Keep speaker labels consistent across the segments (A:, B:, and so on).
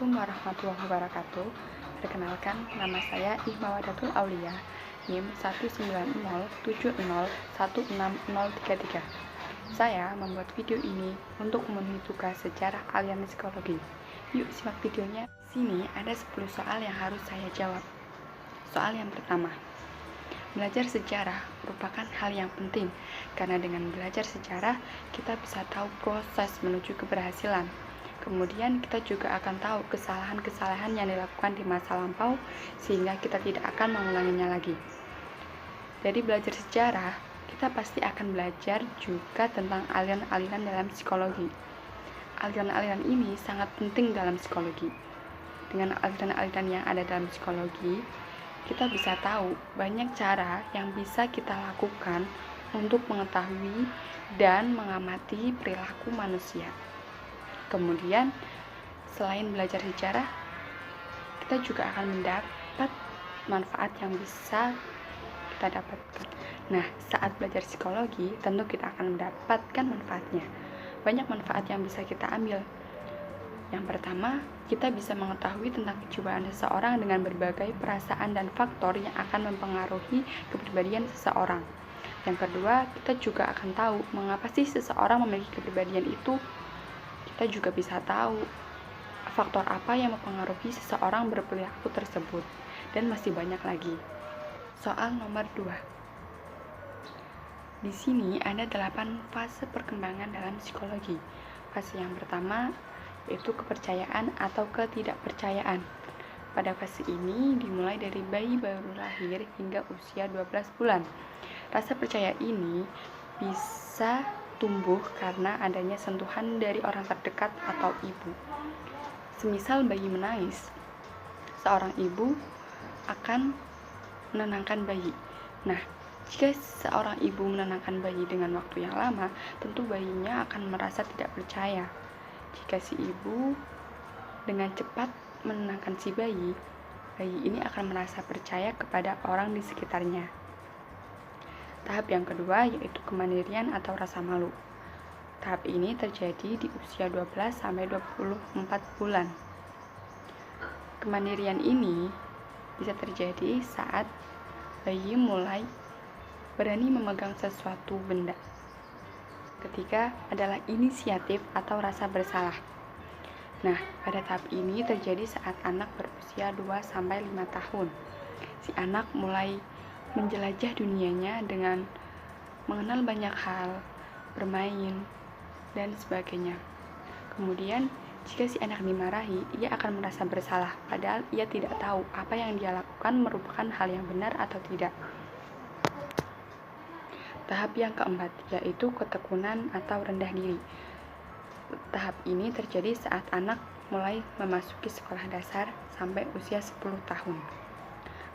A: Assalamualaikum warahmatullahi wabarakatuh. Perkenalkan, nama saya Ihmawadatul Aulia, NIM 19070101633. Saya membuat video ini untuk memenuhi tugas sejarah aliran psikologi. Yuk simak videonya. Sini ada 10 soal yang harus saya jawab. Soal yang pertama, belajar sejarah merupakan hal yang penting karena dengan belajar sejarah kita bisa tahu proses menuju keberhasilan. Kemudian kita juga akan tahu kesalahan-kesalahan yang dilakukan di masa lampau sehingga kita tidak akan mengulanginya lagi. Dari belajar sejarah, kita pasti akan belajar juga tentang aliran-aliran dalam psikologi. Aliran-aliran ini sangat penting dalam psikologi. Dengan aliran-aliran yang ada dalam psikologi, kita bisa tahu banyak cara yang bisa kita lakukan untuk mengetahui dan mengamati perilaku manusia. Kemudian, selain belajar sejarah, kita juga akan mendapat manfaat yang bisa kita dapatkan. Nah, saat belajar psikologi, tentu kita akan mendapatkan manfaatnya. Banyak manfaat yang bisa kita ambil. Yang pertama, kita bisa mengetahui tentang kejiwaan seseorang dengan berbagai perasaan dan faktor yang akan mempengaruhi kepribadian seseorang. Yang kedua, kita juga akan tahu mengapa sih seseorang memiliki kepribadian itu. Kita juga bisa tahu faktor apa yang mempengaruhi seseorang berperilaku tersebut, dan masih banyak lagi. Soal nomor 2. Di sini ada 8 fase perkembangan dalam psikologi. Fase yang pertama yaitu kepercayaan atau ketidakpercayaan. Pada fase ini dimulai dari bayi baru lahir hingga usia 12 bulan. Rasa percaya ini bisa tumbuh karena adanya sentuhan dari orang terdekat atau ibu. Semisal bayi menangis, seorang ibu akan menenangkan bayi. Nah, jika seorang ibu menenangkan bayi dengan waktu yang lama, tentu bayinya akan merasa tidak percaya. Jika si ibu dengan cepat menenangkan si bayi, bayi ini akan merasa percaya kepada orang di sekitarnya. Tahap yang kedua yaitu kemandirian atau rasa malu. Tahap ini terjadi di usia 12-24 bulan. Kemandirian ini bisa terjadi saat bayi mulai berani memegang sesuatu benda. Ketiga adalah inisiatif atau rasa bersalah. Nah, pada tahap ini terjadi saat anak berusia 2-5 tahun. Si anak mulai menjelajah dunianya dengan mengenal banyak hal, bermain, dan sebagainya. Kemudian, jika si anak dimarahi, ia akan merasa bersalah, padahal ia tidak tahu apa yang dia lakukan merupakan hal yang benar atau tidak. Tahap yang keempat, yaitu ketekunan atau rendah diri. Tahap ini terjadi saat anak mulai memasuki sekolah dasar sampai usia 10 tahun.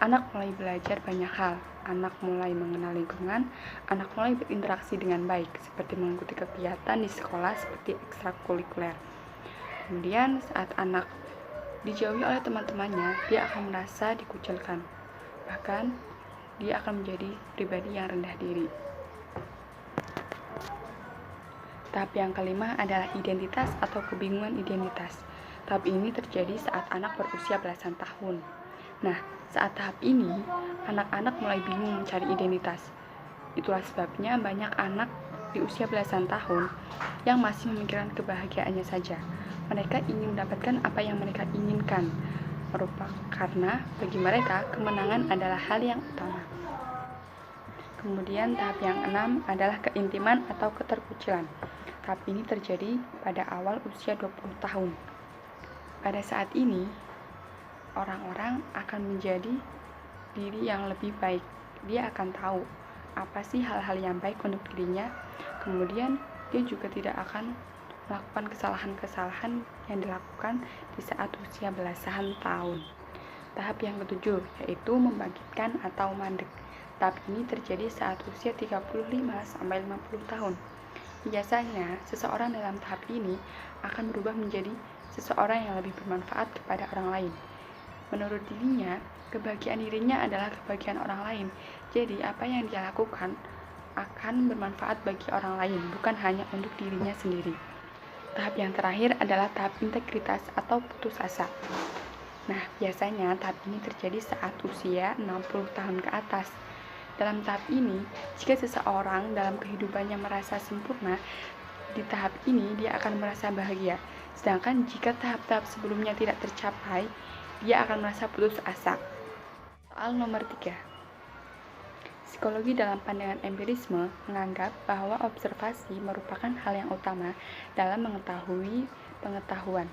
A: Anak mulai belajar banyak hal, anak mulai mengenal lingkungan, anak mulai berinteraksi dengan baik, seperti mengikuti kegiatan di sekolah seperti ekstrakurikuler. Kemudian saat anak dijauhi oleh teman-temannya, dia akan merasa dikucilkan. Bahkan, dia akan menjadi pribadi yang rendah diri. Tahap yang kelima adalah identitas atau kebingungan identitas. Tahap ini terjadi saat anak berusia belasan tahun. Nah, saat tahap ini, anak-anak mulai bingung mencari identitas. Itulah sebabnya banyak anak di usia belasan tahun yang masih memikirkan kebahagiaannya saja. Mereka ingin mendapatkan apa yang mereka inginkan, karena bagi mereka kemenangan adalah hal yang utama. Kemudian tahap yang 6 adalah keintiman atau keterkucilan. Tahap ini terjadi pada awal usia 20 tahun. Pada saat ini, orang-orang akan menjadi diri yang lebih baik. Dia akan tahu apa sih hal-hal yang baik untuk dirinya. Kemudian dia juga tidak akan melakukan kesalahan-kesalahan yang dilakukan di saat usia belasan tahun. Tahap yang ketujuh yaitu membangkitkan atau mandek. Tahap ini terjadi saat usia 35-50 tahun. Biasanya seseorang dalam tahap ini akan berubah menjadi seseorang yang lebih bermanfaat kepada orang lain. Menurut dirinya, kebahagiaan dirinya adalah kebahagiaan orang lain. Jadi, apa yang dia lakukan akan bermanfaat bagi orang lain, bukan hanya untuk dirinya sendiri. Tahap yang terakhir adalah tahap integritas atau putus asa. Nah, biasanya tahap ini terjadi saat usia 60 tahun ke atas. Dalam tahap ini, jika seseorang dalam kehidupannya merasa sempurna, di tahap ini dia akan merasa bahagia. Sedangkan jika tahap-tahap sebelumnya tidak tercapai, dia akan merasa putus asa. Soal nomor 3. Psikologi dalam pandangan empirisme menganggap bahwa observasi merupakan hal yang utama dalam mengetahui pengetahuan.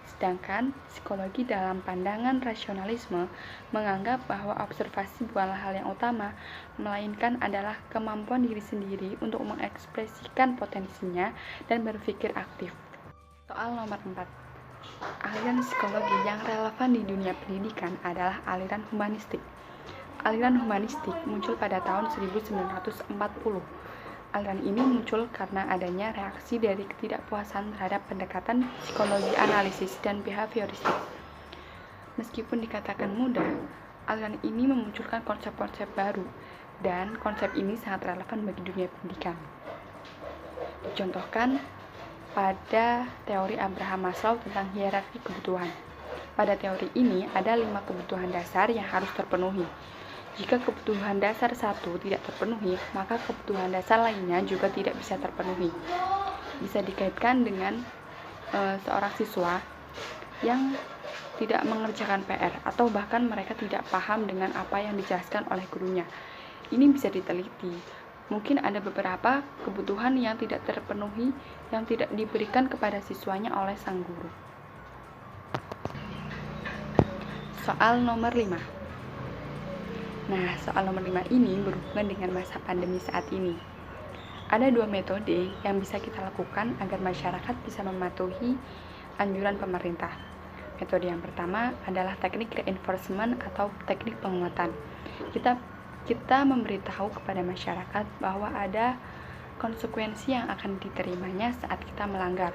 A: Sedangkan psikologi dalam pandangan rasionalisme menganggap bahwa observasi bukanlah hal yang utama, melainkan adalah kemampuan diri sendiri untuk mengekspresikan potensinya dan berpikir aktif. Soal nomor 4. Aliran psikologi yang relevan di dunia pendidikan adalah aliran humanistik. Aliran humanistik muncul pada tahun 1940. Aliran ini muncul karena adanya reaksi dari ketidakpuasan terhadap pendekatan psikologi analisis dan behavioristik. Meskipun dikatakan mudah, aliran ini memunculkan konsep-konsep baru, dan konsep ini sangat relevan bagi dunia pendidikan. Dicontohkan pada teori Abraham Maslow tentang hierarki kebutuhan. Pada teori ini ada 5 kebutuhan dasar yang harus terpenuhi. Jika kebutuhan dasar satu tidak terpenuhi, maka kebutuhan dasar lainnya juga tidak bisa terpenuhi. Bisa dikaitkan dengan seorang siswa yang tidak mengerjakan PR atau bahkan mereka tidak paham dengan apa yang dijelaskan oleh gurunya. Ini bisa diteliti. Mungkin ada beberapa kebutuhan yang tidak terpenuhi yang tidak diberikan kepada siswanya oleh sang guru. Soal nomor 5. Nah, soal nomor 5 ini berhubungan dengan masa pandemi saat ini. Ada 2 metode yang bisa kita lakukan agar masyarakat bisa mematuhi anjuran pemerintah. Metode yang pertama adalah teknik reinforcement atau teknik penguatan. Kita memberitahu kepada masyarakat bahwa ada konsekuensi yang akan diterimanya saat kita melanggar.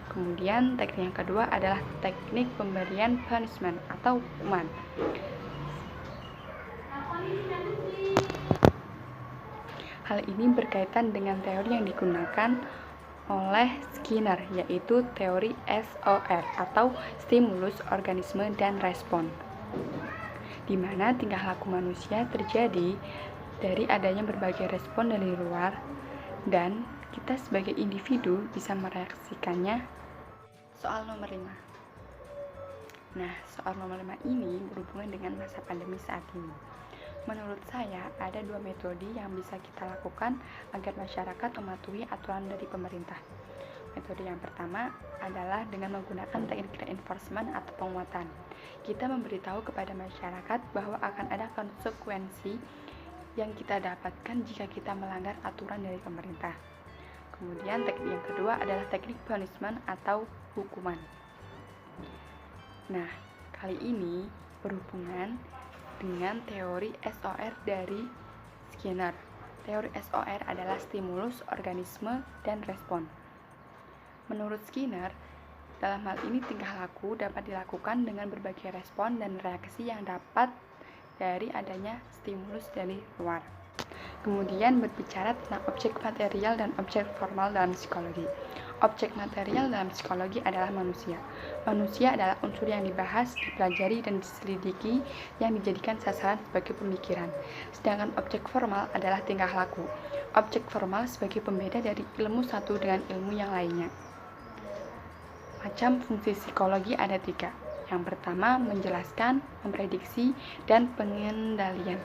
A: Kemudian teknik yang kedua adalah teknik pemberian punishment atau hukuman. Hal ini berkaitan dengan teori yang digunakan oleh Skinner, yaitu teori SOR atau stimulus, organisme, dan respon, di mana tingkah laku manusia terjadi dari adanya berbagai respon dari luar dan kita sebagai individu bisa mereaksikannya. Soal nomor 5. Nah, soal nomor 5 ini berhubungan dengan masa pandemi saat ini. Menurut saya, ada 2 metode yang bisa kita lakukan agar masyarakat mematuhi aturan dari pemerintah. Metode yang pertama adalah dengan menggunakan teknik reinforcement atau penguatan. Kita memberitahu kepada masyarakat bahwa akan ada konsekuensi yang kita dapatkan jika kita melanggar aturan dari pemerintah. Kemudian teknik yang kedua adalah teknik punishment atau hukuman. Nah, kali ini berhubungan dengan teori SOR dari Skinner. Teori SOR adalah stimulus, organisme, dan respon. Menurut Skinner, dalam hal ini tingkah laku dapat dilakukan dengan berbagai respon dan reaksi yang dapat dari adanya stimulus dari luar. Kemudian berbicara tentang objek material dan objek formal dalam psikologi. Objek material dalam psikologi adalah manusia. Manusia adalah unsur yang dibahas, dipelajari, dan diselidiki yang dijadikan sasaran sebagai pemikiran. Sedangkan objek formal adalah tingkah laku. Objek formal sebagai pembeda dari ilmu satu dengan ilmu yang lainnya. Macam fungsi psikologi ada 3. Yang pertama, menjelaskan, memprediksi, dan pengendalian.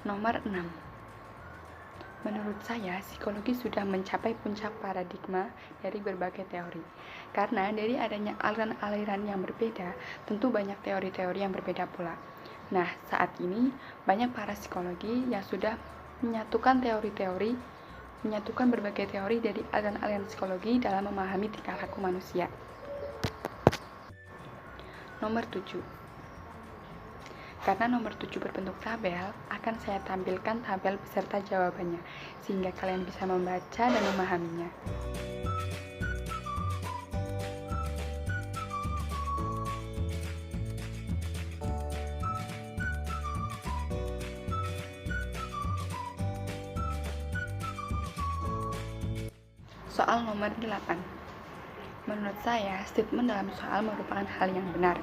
A: Nomor 6. Menurut saya, psikologi sudah mencapai puncak paradigma dari berbagai teori. Karena dari adanya aliran-aliran yang berbeda, tentu banyak teori-teori yang berbeda pula. Nah, saat ini banyak para psikologi yang sudah menyatukan berbagai teori dari aliran-aliran psikologi dalam memahami tingkah laku manusia. Nomor 7. Karena nomor 7 berbentuk tabel, akan saya tampilkan tabel beserta jawabannya, sehingga kalian bisa membaca dan memahaminya. Soal nomor 8. Menurut saya, statement dalam soal merupakan hal yang benar,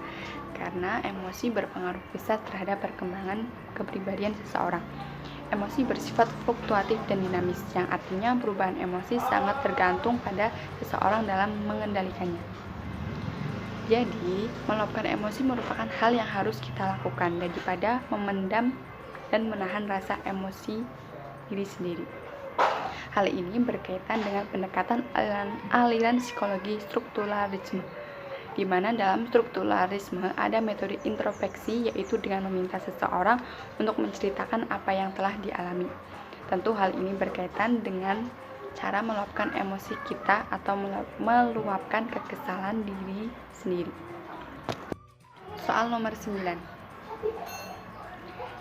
A: karena emosi berpengaruh besar terhadap perkembangan kepribadian seseorang. Emosi bersifat fluktuatif dan dinamis, yang artinya perubahan emosi sangat tergantung pada seseorang dalam mengendalikannya. Jadi, meluapkan emosi merupakan hal yang harus kita lakukan daripada memendam dan menahan rasa emosi diri sendiri. Hal ini berkaitan dengan pendekatan aliran psikologi strukturalisme, di mana dalam strukturalisme ada metode introspeksi, yaitu dengan meminta seseorang untuk menceritakan apa yang telah dialami. Tentu hal ini berkaitan dengan cara meluapkan emosi kita atau meluapkan kekesalan diri sendiri. Soal nomor 9.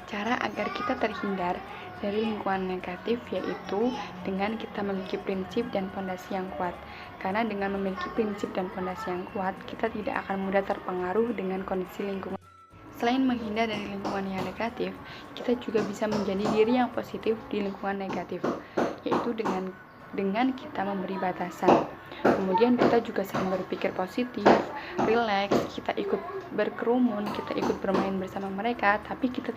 A: Cara agar kita terhindar dari lingkungan negatif yaitu dengan kita memiliki prinsip dan fondasi yang kuat. Karena dengan memiliki prinsip dan fondasi yang kuat, kita tidak akan mudah terpengaruh dengan kondisi lingkungan. Selain menghindar dari lingkungan yang negatif, kita juga bisa menjadi diri yang positif di lingkungan negatif, yaitu dengan kita memberi batasan. Kemudian kita juga sering berpikir positif, rileks, kita ikut berkerumun, kita ikut bermain bersama mereka, tapi kita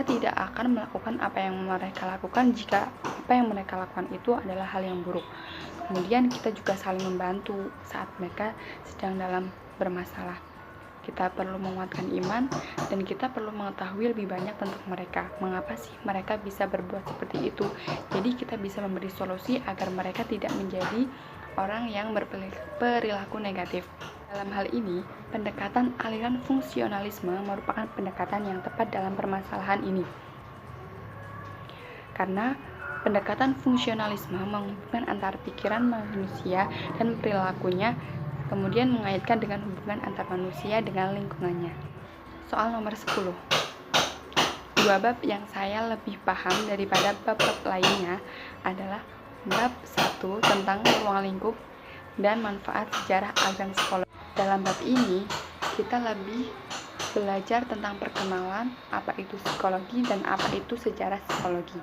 A: tidak akan melakukan apa yang mereka lakukan jika apa yang mereka lakukan itu adalah hal yang buruk. Kemudian kita juga saling membantu saat mereka sedang dalam bermasalah. Kita perlu menguatkan iman dan kita perlu mengetahui lebih banyak tentang mereka. Mengapa sih mereka bisa berbuat seperti itu? Jadi kita bisa memberi solusi agar mereka tidak menjadi orang yang berperilaku negatif. Dalam hal ini, pendekatan aliran fungsionalisme merupakan pendekatan yang tepat dalam permasalahan ini. Karena pendekatan fungsionalisme menghubungkan antara pikiran manusia dan perilakunya, kemudian mengaitkan dengan hubungan antar manusia dengan lingkungannya. Soal nomor 10. Dua bab yang saya lebih paham daripada bab-bab lainnya adalah bab 1 tentang ruang lingkup dan manfaat sejarah aliran psikologi. Dalam bab ini, kita lebih belajar tentang perkenalan apa itu psikologi dan apa itu sejarah psikologi.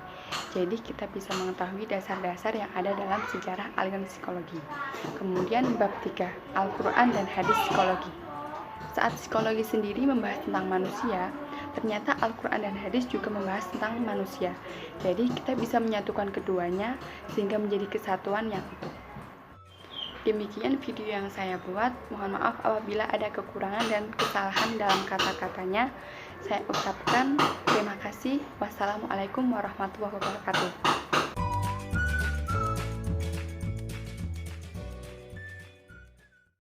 A: Jadi kita bisa mengetahui dasar-dasar yang ada dalam sejarah aliran psikologi. Kemudian bab 3, Al-Quran dan hadis psikologi. Saat psikologi sendiri membahas tentang manusia, ternyata Al-Quran dan hadis juga membahas tentang manusia. Jadi kita bisa menyatukan keduanya sehingga menjadi kesatuan yang utuh. Demikian video yang saya buat. Mohon maaf apabila ada kekurangan dan kesalahan dalam kata-katanya. Saya ucapkan terima kasih. Wassalamualaikum warahmatullahi wabarakatuh.